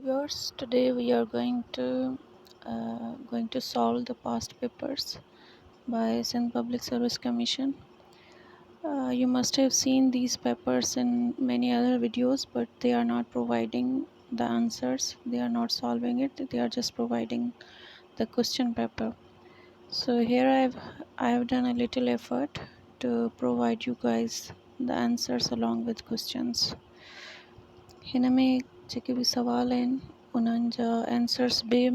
viewers, today we are going to solve the past papers by Sindh Public Service Commission. You must have seen these papers in many other videos, but they are not providing the answers. They are not solving it. They are just providing the question paper. So here I have done a little effort to provide you guys the answers along with questions. हिन में जेके बि सवाल आहिनि उन्हनि जा answers बि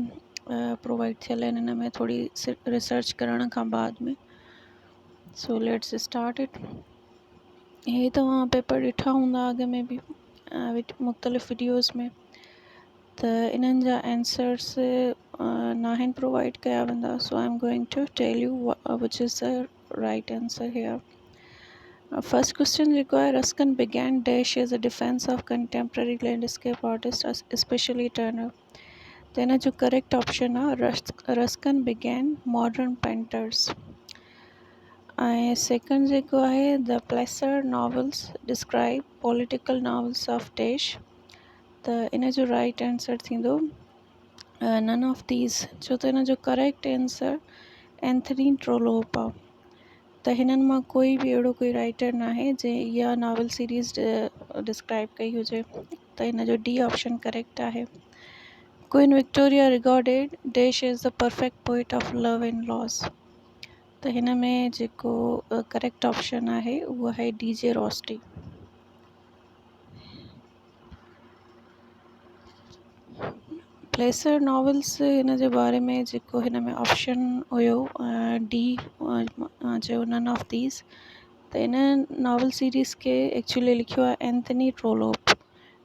provide थियल आहिनि हिन में थोरी रिसर्च करण खां बाद में. So let's start it. हे तव्हां पेपर ॾिठा हूंदा अॻ में बि मुख़्तलिफ़ वीडियोज़ में, त इन्हनि जा आंसर्स न आहिनि प्रोवाइड कया वेंदा. So I am going to tell you which is the right answer here. First question जेको आहे, Ruskin began dash as a defense of contemporary landscape artists, especially Turner. त हिन जो करेक्ट ऑप्शन आहे Ruskin began modern painters. ऐं second जेको आहे, the Placer novels describe political novels of dash. त इन जो राइट आंसर थींदो none of these, छो त हिन जो करेक्ट आंसर एंथनी ट्रोलोप आहे. त हिननि मां कोई बि अहिड़ो कोई राइटर न आहे जंहिं इहा नॉवल सीरीज़ डिस्क्राइब कई हुजे. त हिन जो डी ऑप्शन करेक्ट आहे. Queen Victoria regarded dash is the perfect poet of love and loss. त हिन में जेको करेक्ट ऑप्शन आहे उहो आहे DJ रॉस्टी. प्लेसर नॉवल्स हिन जे बारे में जेको हिन में ऑप्शन हुयो डी चयो नन ऑफ दीज़. त हिन नॉवल सीरीज़ खे एक्चुअली लिखियो आहे एंथनी ट्रोलोप.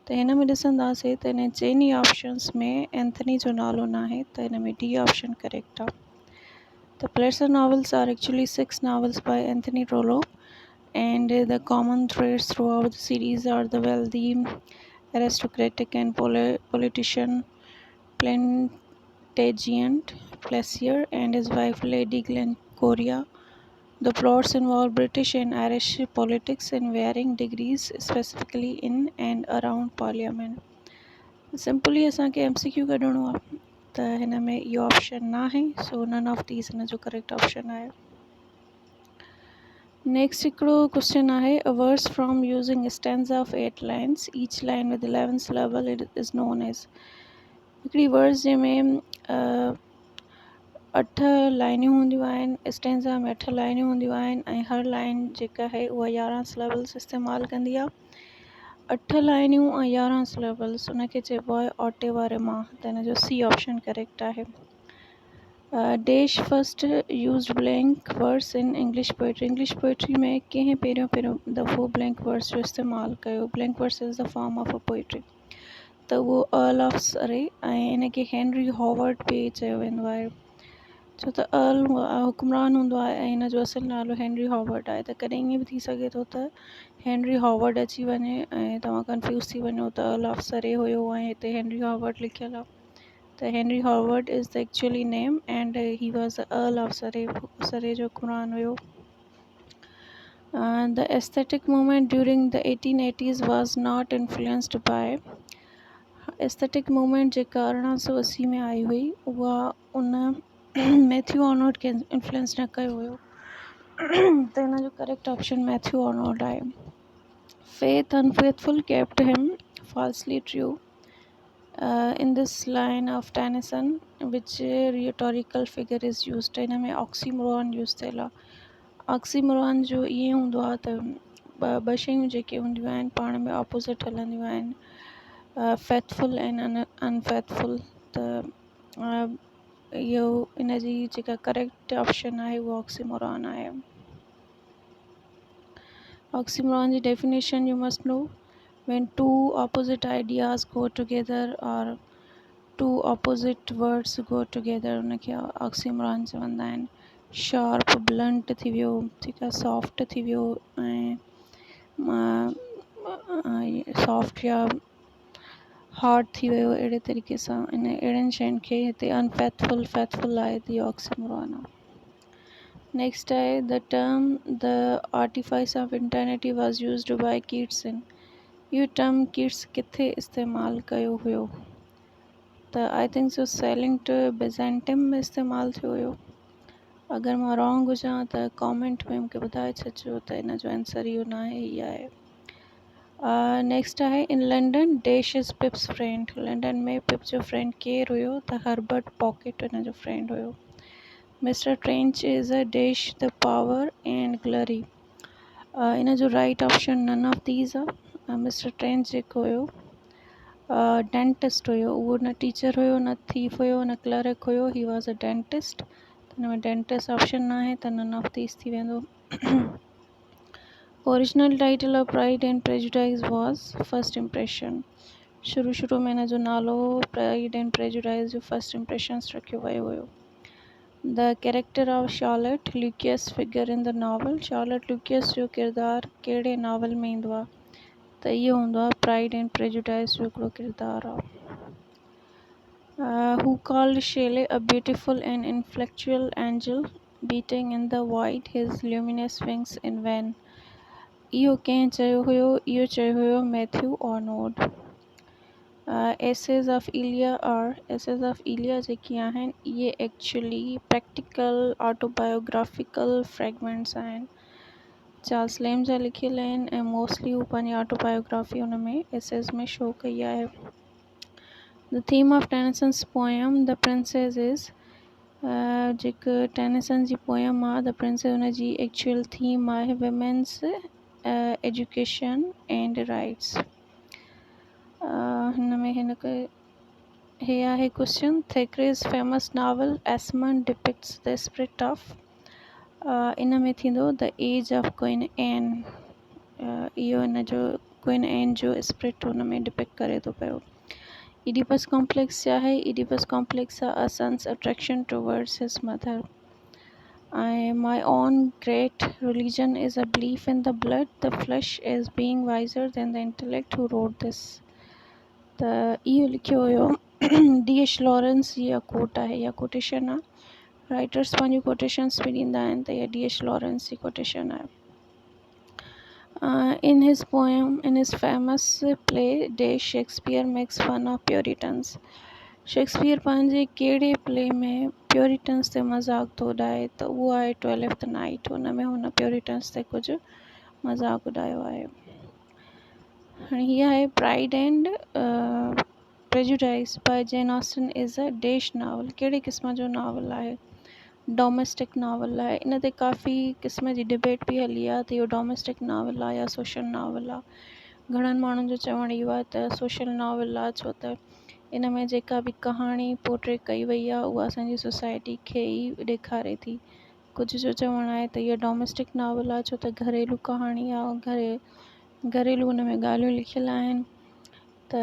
त हिन में ॾिसंदासीं त हिन चइनी ऑप्शंस में एंथनी जो नालो न आहे, त हिन में डी ऑप्शन करेक्ट आहे. The Placer novels are actually 6 novels by Anthony Trollope, and the common threads throughout the series are the wealthy, aristocratic and politician Plantagenet Placer and his wife Lady Glencoria. The plots involve British and Irish politics in varying degrees, specifically in and around Parliament. Simply असांखे MCQ कढणो आहे, त हिन में इहो option न आहे. सो नन ऑफ दीज़ हिन जो करेक्ट ऑप्शन आहे. नेक्स्ट हिकिड़ो क्वेश्चन आहे, a verse from using stanza of 8 lines, each line with 11 syllable is known as. हिकिड़ी वर्स जंहिंमें 8 लाइनियूं हूंदियूं आहिनि, स्टैंजा में 8 लाइनियूं हूंदियूं आहिनि ऐं हर लाइन जेका आहे उहा 11 syllables इस्तेमालु कंदी आहे. 8 लाइनियूं ऐं 11 syllables उनखे चइबो आहे ऑटेवा रिमा. त हिन जो सी ऑप्शन करेक्ट आहे. Dash first used blank verse in English poetry. English poetry में कंहिं पहिरियों दफ़ो ब्लैंक वर्स जो इस्तेमालु कयो. Blank verse is the form of a poetry. त उहो अर्ल ऑफ सरे ऐं इनखे हेनरी हॉवर्ड बि चयो वेंदो आहे, छो त अर्ल हुक्मरान हूंदो आहे ऐं हिन जो असुलु नालो हेनरी हॉवर्ड आहे. त कॾहिं ईअं बि थी सघे थो त हेनरी हॉवर्ड अची वञे ऐं तव्हां कंफ्यूज़ थी वञो त अर्ल ऑफ सरे हुयो ऐं हिते हेनरी हॉवर्ड लिखियलु आहे. त Henry Howard is the actually name and he was the earl of सरे. सरे जो हुक्मरान हुयो. The aesthetic movement during the 1880s was not influenced by. Aesthetic movement जेका 1880 में आई हुई उहा उन मैथ्यू आर्नोल्ड खे इन्फ्लुएंस न कयो हुयो. त हिन जो करेक्ट ऑप्शन मैथ्यू आर्नोल्ड आहे. फेथ अनफेथफुल केप्ट हिम falsely true. In this line of Tennyson, which rhetorical figure is used? हिन में ऑक्सीमोरॉन यूज़ थियल आहे. ऑक्सीमोरॉन जो ईअं हूंदो आहे त ॿ शयूं जेके हूंदियूं आहिनि पाण में ऑपोज़िट हलंदियूं आहिनि, फेथफुल एंड अनफेथफुल. त इहो इन जी जेका करेक्ट ऑप्शन आहे उहो ऑक्सीमोरॉन आहे. ऑक्सीमोरॉन जी definition you must know, when two opposite ideas go together or two opposite words go together उनखे ऑक्सीमोरॉन चवंदा आहिनि. शार्प ब्लंट थी वियो, ठीकु आहे, सॉफ्ट थी वियो ऐं सॉफ्ट या हार्ड थी वियो. अहिड़े तरीक़े सां अहिड़नि शयुनि खे हिते अनफेथफुल फेथफुल आहे त इहो ऑक्सीमोरॉन आहे. नेक्स्ट आहे, the term the artifice of eternity was used by Keats in. इहो टर्म कीट्स किथे इस्तेमालु कयो हुयो? त I think so Sailing to Byzantium में इस्तेमालु थियो हुयो। अगरि मां रॉन्ग हुजां त कॉमेंट में मूंखे ॿुधाए छॾिजो त इन जो आंसर इहो न आहे, इहा आहे। नेक्स्ट आहे in London dash is पिप्स friend. London में पिप जो फ्रेंड केरु हुयो त हर्बर्ट पॉकेट इन जो फ्रेंड हुयो। Mister Trench is a dash the power and glory. इन जो right option none of these आहे। मिस्टर ट्रेंच जेको हुयो डेंटिस्ट हुयो, उहो न टीचर हुयो, न थीफ हुयो, न क्लर्क हुयो, ही वॉज अ डेंटिस्ट। हिन में डेंटिस्ट ऑप्शन न आहे त नन ऑफ दीज थी वेंदो। Original title of Pride and Prejudice was First Impression. शुरू में हिन जो नालो प्राइड एंड प्रेजुडाइज जो फर्स्ट इम्प्रेशंस रखियो वियो हुयो। The character of Charlotte Lucas figure in the novel. Charlotte Lucas जो किरदारु कहिड़े नॉवल में ईंदो आहे त इहो हूंदो आहे प्राइड एंड प्रेजुडाइज जो हिकिड़ो किरदारु आहे। Who called Shelley a beautiful and intellectual angel beating in the void his luminous wings in vain? इहो कंहिं चयो हुयो? इहो चयो हुयो मैथ्यू ऑर्नोड। एसेज ऑफ इलिया जेकी आहिनि इहे एक्चुअली प्रैक्टिकल ऑटोबायोग्राफिकल फ्रेगमेंट्स आहिनि। चार्ल्स लेम जा लिखियल आहिनि ऐं मोस्टली हू पंहिंजी ऑटोबायोग्राफी हुन में एसेज में शो कई आहे। The theme of Tennyson's poem the Princess is. जेका टेनिसन जी पोएम आहे द प्रिंसेस, हुन जी एक्चुअल थीम आहे विमेंस एजुकेशन एंड राइट्स। हिन में हे आहे question. Thackeray's famous novel Esmond depicts the spirit of. इन में थींदो the age of Queen Anne. इहो इन जो क्वीन एन जो स्पिरिट हुन में डिपिक्ट करे थो पियो। इडिपस कॉम्प्लेक्स छा आहे? इडिपस कॉम्प्लेक्स आहे a son's attraction towards his mother. ऐं my own great religion is a belief in the blood the flesh as being wiser than the intellect who wrote this. त इहो लिखियो हुयो D H Lawrence जी इहा कोट आहे, इहा quotation आहे। Writers पंहिंजूं कोटेशन्स बि ॾींदा आहिनि त इहा डी एच लॉरेंस जी कोटेशन आहे। In his famous play डे Shakespeare makes fun of Puritans. Shakespeare पंहिंजे कहिड़े प्ले में प्योरिटन्स ते मज़ाक थो उॾाए त उहो आहे 12th नाइट। हुन में हुन प्योरिटन्स ते कुझु मज़ाक उॾायो आहे। हाणे हीअ आहे Pride and Prejudice by Jane Austen is a dash novel. कहिड़े क़िस्म जो नावल आहे? डोमेस्टिक नावल आहे। इन ते काफ़ी क़िस्म जी डिबेट बि हली आहे त इहो डोमेस्टिक नावल आहे या सोशल नावल आहे। घणनि माण्हुनि जो चवणु इहो आहे त सोशल नावल आहे, छो त इन में जेका बि कहाणी पोर्ट्रे कई वई आहे उहा असांजी सोसाइटी खे ई ॾेखारे थी। कुझु जो चवणु आहे त इहा डोमेस्टिक नावल आहे छो त घरेलू कहाणी आहे, घरेलू हुन में ॻाल्हियूं लिखियल आहिनि। त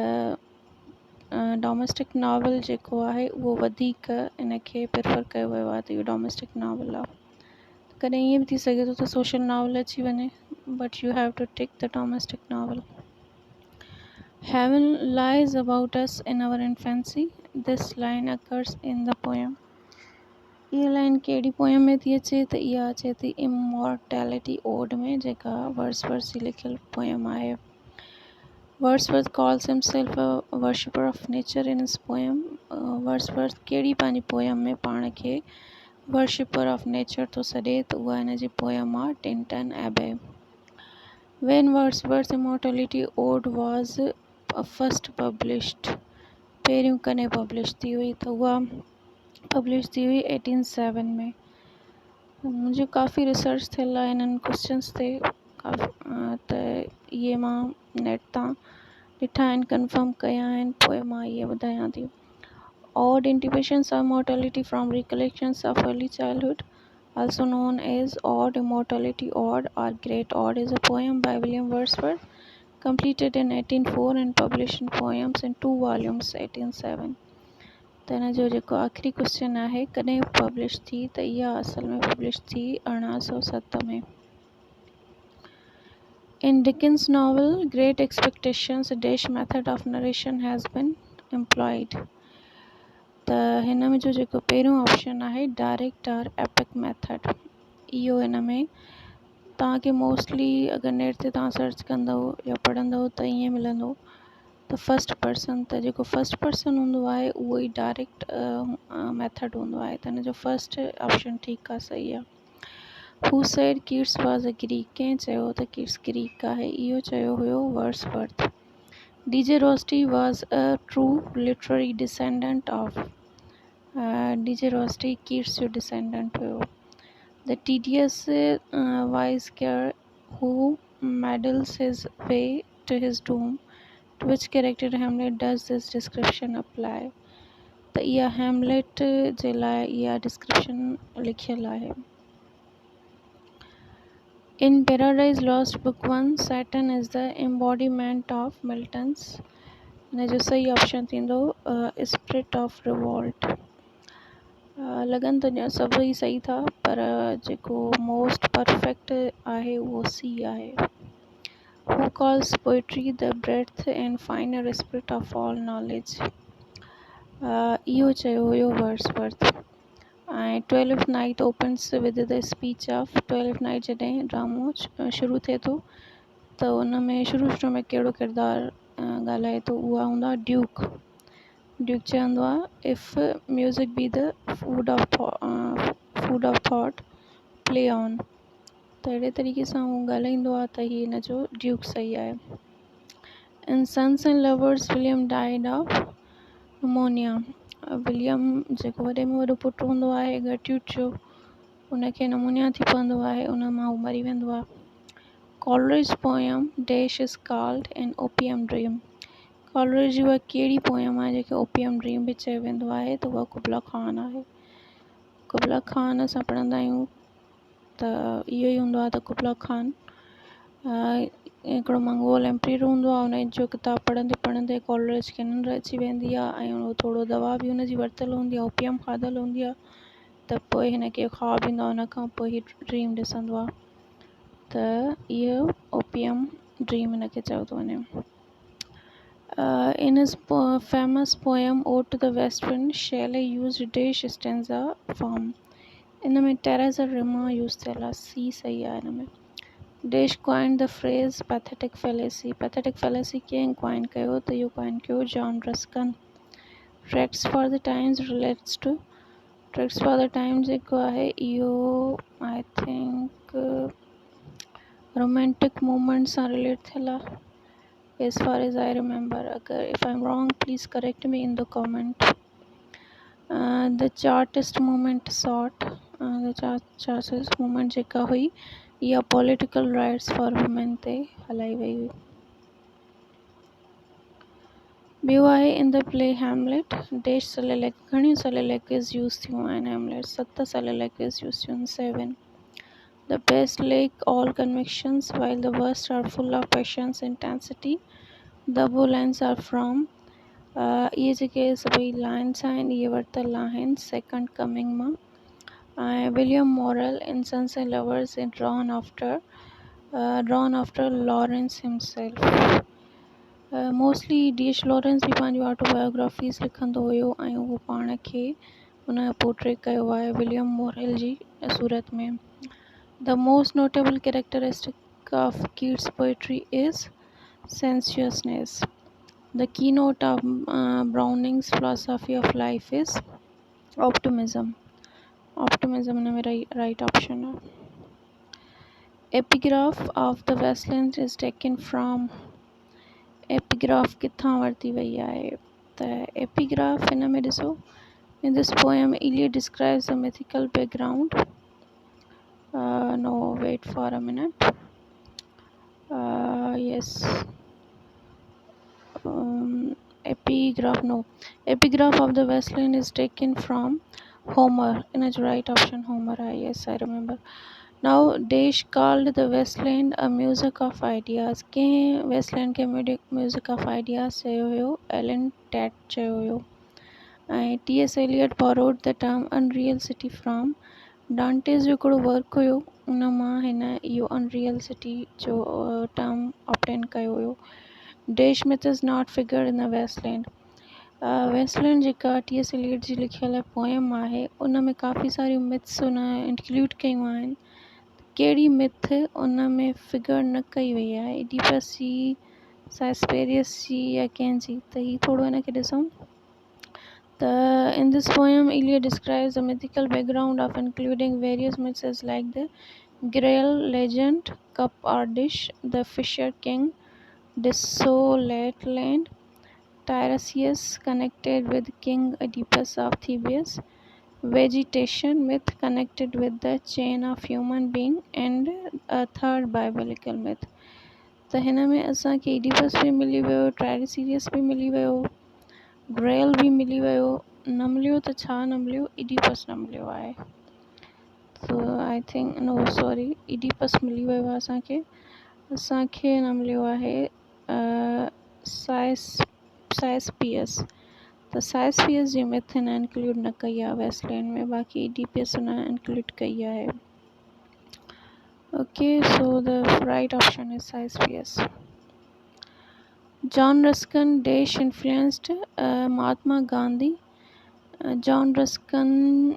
डोमेस्टिक नावल जेको आहे उहो वधीक इन खे प्रिफर कयो वियो आहे त इहो डोमेस्टिक नावल आहे। कॾहिं ईअं बि थी सघे थो त सोशल नावल अची वञे, but you have to tick the domestic novel. Heaven lies about us in our infancy. This line occurs in the poem. इहा लाइन कहिड़ी पोयम में थी अचे त इहा अचे थी इमॉर्टैलिटी ओड में, जेका वर्ड्सवर्थ जी लिखियल पोयम आहे। Wordsworth calls himself a worshipper of nature in his poem. Wordsworth कहिड़ी पंहिंजी पोयम में पाण खे वर्शिपर ऑफ नेचर थो सॾे त उहा हिन जी पोयम आहे टिंटन एबे। When Wordsworth's Immortality Ode was first published, पहिरियों कॾहिं पब्लिश थी हुई त उहा पब्लिश थी हुई 1807 में। मुंहिंजो काफ़ी रिसर्च थियल आहे हिननि क्वेश्चन्स ते, त इहे मां नेट तां ॾिठा आहिनि, कंफर्म कया आहिनि, पोइ मां इहे ॿुधायां थी। Odd intuitions of mortality from recollections of early childhood, also known as Odd Immortality Ode or Great Ode, is a poem by William Wordsworth, completed in 1804 and published in Poems in 2 volumes 1807। त हिन जो जेको आख़िरी question आहे कॾहिं publish थी, त इहा असल में पब्लिश थी 1807 में। In Dickens' novel Great Expectations, a dash method of narration has been employed। त हिन में जो जेको पहिरियों ऑप्शन आहे डायरेक्ट और एपिक मेथड, इहो हिन में तव्हांखे मोस्टली अगरि नेट ते तव्हां सर्च कंदव या पढ़ंदव त ईअं मिलंदो त फस्ट पर्सन, त जेको फस्ट पर्सन हूंदो आहे उहो ई डायरेक्ट मेथड हूंदो आहे, त हिन जो फस्ट ऑप्शन ठीकु आहे, सही आहे। Who said Keats was a Greek, कंहिं चयो त कीट्स ग्रीक आहे, इहो चयो हुयो Wordsworth. DG Rossetti was a true literary descendant of, DG Rossetti Keats जो डिसेंडेंट हुयो। The tedious wiseacre who meddles his way to his doom, to which character Hamlet does this description apply? त इहा Hamlet जे लाइ इहा description लिखियल आहे। In Paradise Lost Book 1, Satan is the embodiment of Milton's, हिन जो सही ऑप्शन थींदो स्पिरिट ऑफ रिवॉल्ट। लॻनि त ॼण सभई सही था, पर जेको मोस्ट परफेक्ट आहे उहो सी आहे। Who calls poetry the breadth and finer spirit of all knowledge? इहो चयो हुयो वर्ड्सवर्थ। ऐं 12th night opens with the speech of 12th night. जॾहिं ड्रामो शुरू थिए थो त उन में शुरू में कहिड़ो किरदारु ॻाल्हाए थो, उहा हूंदा ड्यूक। ड्यूक चवंदो आहे if music be the food of thought play on, त अहिड़े तरीक़े सां हू ॻाल्हाईंदो आहे त हीअ हिन जो ड्यूक सही आहे। In Sons and Lovers William died of pneumonia, William जेको वॾे में वॾो पुटु हूंदो आहे गर्ट्यूड जो, उनखे निमोनिया थी पवंदो आहे, उन मां हू मरी वेंदो आहे। Coleridge poem dash is called an opium dream, Coleridge जी उहा कहिड़ी पोयम आहे जंहिंखे ओपियम ड्रीम बि चयो वेंदो आहे, त उहा कुबला खान आहे। कुबला खान असां पढ़ंदा आहियूं त इहो ई हूंदो आहे त कुबला खान हिकिड़ो मंगोल एम्परर हूंदो आहे, उन जो किताबु पढ़ंदे पढ़ंदे कॉलरिज खे निंड अची वेंदी आहे, ऐं उहो थोरो दवा बि हुनजी वरितलु हूंदी आहे, ओपियम खाधल हूंदी आहे, त पोइ हिन खे ख़्वाबु ईंदो आहे, हुन खां पोइ हीउ ड्रीम ॾिसंदो आहे, त इहो ओपियम ड्रीम हिन खे चयो थो वञे। In his famous poem Ode to the West Wind, Shelley used dash stanza form, इन में टेरेसा रिमा यूज़ थियल आहे, सी सही आहे हिन में। Dash coined the phrase pathetic fallacy, pathetic fallacy कंहिं coin कयो, त इहो coin कयो John Ruskin. Tracts for the Times relates to, Tracts for the Times जेको आहे इहो आई थिंक रोमांटिक मूवमेंट सां रिलेट थियल आहे, as far as I remember. अगर if I'm wrong, please correct me in the comment. The Chartist movement sought, the Chartist movement जेका हुई इहा पॉलिटिकल राइट्स फॉर वुमेन ते हलाई वई हुई। ॿियो आहे in the play Hamlet dash soliloquy, घणियूं सलेलेक्स यूज़ थियूं आहिनि हैमलेट, 7 सलेलेक्स यूज़ थियूं आहिनि, 7। The best lack all convictions while the worst are full of passions intensity, the lines are from, इहे जेके सभई लाइन्स आहिनि इहे वरितल आहिनि सेकंड कमिंग मां। ऐं William Morel in Sons and Lovers in drawn after Lawrence himself. Mostly DH. Lawrence बि पंहिंजूं ऑटोबायोग्राफीज़ लिखंदो हुयो, ऐं उहो पाण खे उन जो पोर्ट्रेट कयो आहे विलियम मोरल जी सूरत में। The most notable characteristic of Keats poetry is sensuousness. The keynote of Browning's philosophy of life is optimism. Optimism in a right option. Epigraph of the Westland is taken from, epigraph किथां वरिती वई आहे, त epigraph हिन में ॾिसो, in this poem Eliot describes the mythical background. No, wait for a minute. Yes. Epigraph of the Westland is taken from Homer, in its right option Homer. Yes, I remember. Now Dash called the Westland a music of ideas, कंहिं Westland खे music of ideas चयो हुयो, Ellen TET चयो हुयो। ऐं T.S. Eliot borrowed the term unreal city from डांटेस जो हिकिड़ो work हुयो, उन मां हिन इहो अनरियल सिटी जो टर्म ऑब्टेन कयो हुयो। Dash myth is not figure in the Waste Land, Waste Land जेका T.S. एलियट जी लिखियल पोएम आहे उन में काफ़ी सारियूं मिथ्स उन इंक्लूड कयूं आहिनि, कहिड़ी मिथ उन में फिगर न कई वई आहे, इडीपस जी साइस्पेरियस जी या कंहिं जी, त ही थोरो हिनखे ॾिसूं त in this poem Iliad describes the mythical background of including various myths like the Grail legend, cup or dish, the Fisher King, desolate land, Tiresias connected with King Oedipus of Thebes, vegetation myth connected with the chain of human being, and a third biblical myth. त हिन में असांखे Oedipus बि मिली वियो, ट्रायसीरियस बि मिली वियो, ग्रेल बि मिली वियो, न मिलियो त छा न मिलियो, एडिपस न मिलियो आहे। So I think no sorry, Oedipus मिली वियो आहे असांखे न मिलियो आहे साइस्पियस। त साइस्पियस जी मिथ हिन इंक्लूड न कई आहे वेस्टलैंड में, बाक़ी एडिपस हुन इंक्लूड कई आहे। Okay, so the right option is साइस्पियस। John Ruskin dash influenced Mahatma Gandhi. John Ruskin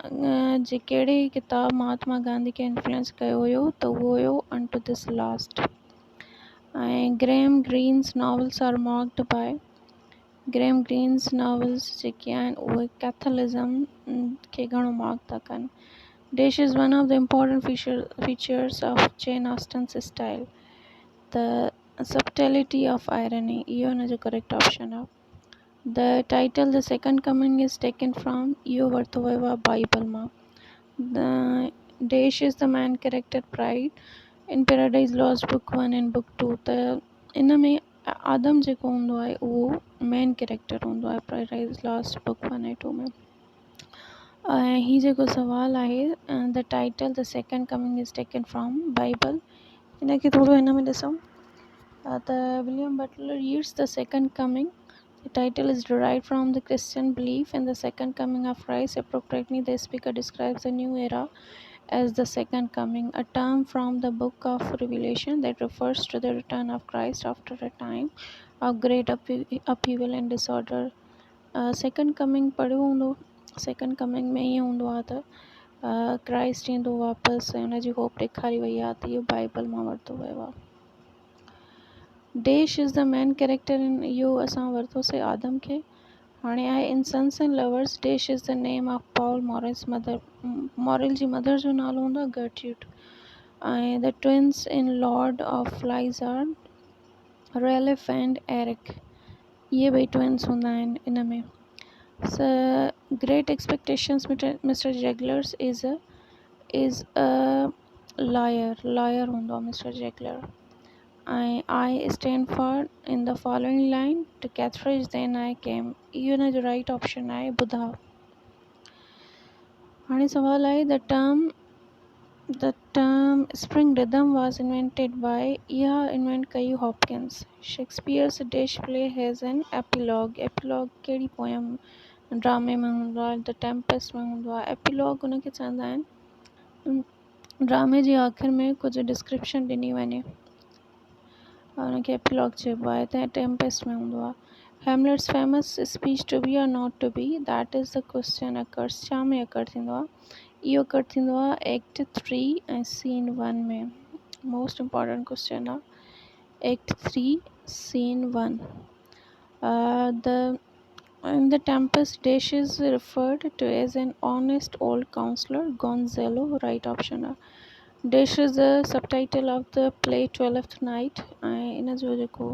जे कहिड़े किताब महात्मा गांधी खे इन्फ्लुएंस कयो हुयो, त उहो हुयो अनटू दिस लास्ट। ऐं Graham Greene's novels are marked by, Graham Greene's novels जेके आहिनि उहे कैथलिज़म खे घणो मार्क था कनि। Dash is one of the important features of Jane Austen's style, the subtlety of irony, इहो हिन जो करेक्ट ऑप्शन आहे। The title the second coming is taken from, इहो वरितो वियो आहे बाइबल मां। The dash is the main character pride in paradise lost book 1 and book 2, त इन में आदम जेको हूंदो आहे उहो मेन कैरेक्टर हूंदो आहे पैराडाइज लॉस्ट बुक 1 ऐं 2 में। ऐं ही जेको सवाल आहे the title the second coming is taken from Bible, हिनखे थोरो हिन में ॾिसूं त William Butler eats the second coming, the title is derived from the Christian belief in the second coming of Christ. Appropriately, the speaker describes the new era as the second coming, a term from the book of Revelation that refers to the return of Christ after a time of great upheaval and disorder. Second coming पढ़ियो हूंदो, second coming में ईअं हूंदो आहे त Christ ईंदो वापसि ऐं हुनजी होप ॾेखारी वई आहे, त इहो बाइबल मां वरितो वियो आहे। Dash is the main character in, इहो असां वरितोसीं आदम खे। हाणे आहे in Sons and Lovers, dash is the name of Paul Morel's mother, Morel जी मदर जो नालो हूंदो आहे गर्ट्यूड। ऐं the twins in Lord of Flies are Ralph and Eric, इहे ॿई ट्विन्स हूंदा आहिनि इन में। Great Expectations Mister Jaggers is a liar हूंदो आहे Mister Jaggers. I stand for in the following line, to Catridge then I came, इहो हिन जो राइट ऑप्शन आहे ॿुधा। हाणे सवाल आहे the term spring rhythm was invented by, इहा इन्वेंट कई Hopkins. Shakespeare's dash play has an epilogue, epilogue कहिड़ी पोयम ड्रामे में हूंदो आहे, द टेम्पेस्ट में हूंदो आहे। एपिलॉग हुनखे चवंदा आहिनि ड्रामे जे आख़िर में कुझु डिस्क्रिप्शन ॾिनी वञे, उनखे एपिलॉग चइबो आहे, त टेम्पेस्ट में हूंदो आहे। Hamlet's famous speech to be or not to be, that is the question occurs, छा में अकर थींदो आहे, इहो अकर थींदो आहे एक्ट 3 ऐं सीन 1 में। मोस्ट इम्पॉर्टेंट क्वेश्चन आहे act 3 scene 1। In the Tempest, Dash is referred to as an honest old counselor, Gonzalo, right option आहे। Dash is the subtitle of the play 12th Night, ऐं इन जो जेको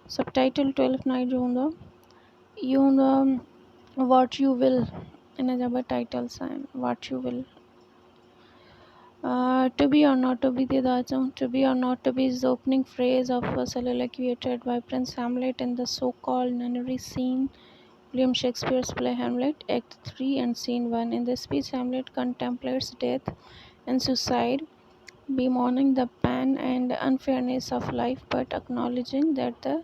subtitle 12th Night जो हूंदो आहे इहो हूंदो आहे वॉट यू विल, इन जा ॿ टाइटल्स आहिनि what U will. To be or not to be ते था अचूं, to be or not to be is the opening phrase of a soliloquy uttered by Prince Hamlet in the so-called nunnery scene, William Shakespeare's play Hamlet, Act 3 and Scene 1. In this speech, Hamlet contemplates death and suicide, bemoaning the pain and unfairness of life, but acknowledging that the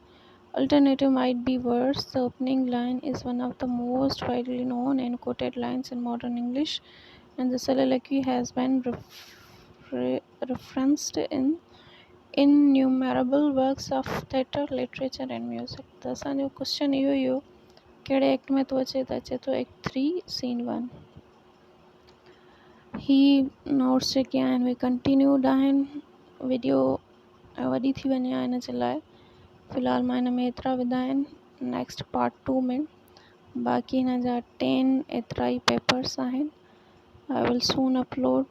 alternative might be worse. The opening line is one of the most widely known and quoted lines in modern English, and the soliloquy has been referenced in innumerable works of theatre, literature and music. त असांजो question इहो ई हो कहिड़े act में थो अचे, त अचे थो एक्ट 3 सीन 1। ही नोट्स जेके आहिनि उहे कंटिन्यूड आहिनि, वीडियो वॾी थी वञे हा हिन जे लाइ, फ़िलहाल मैंने में एतिरा विधा आहिनि. नेक्स्ट पार्ट 2 में बाक़ी हिन जा 10 एतिरा ई पेपर्स आहिनि. I will soon upload.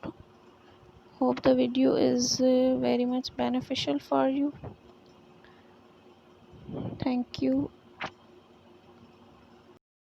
Hope the video is very much beneficial for you. Thank you.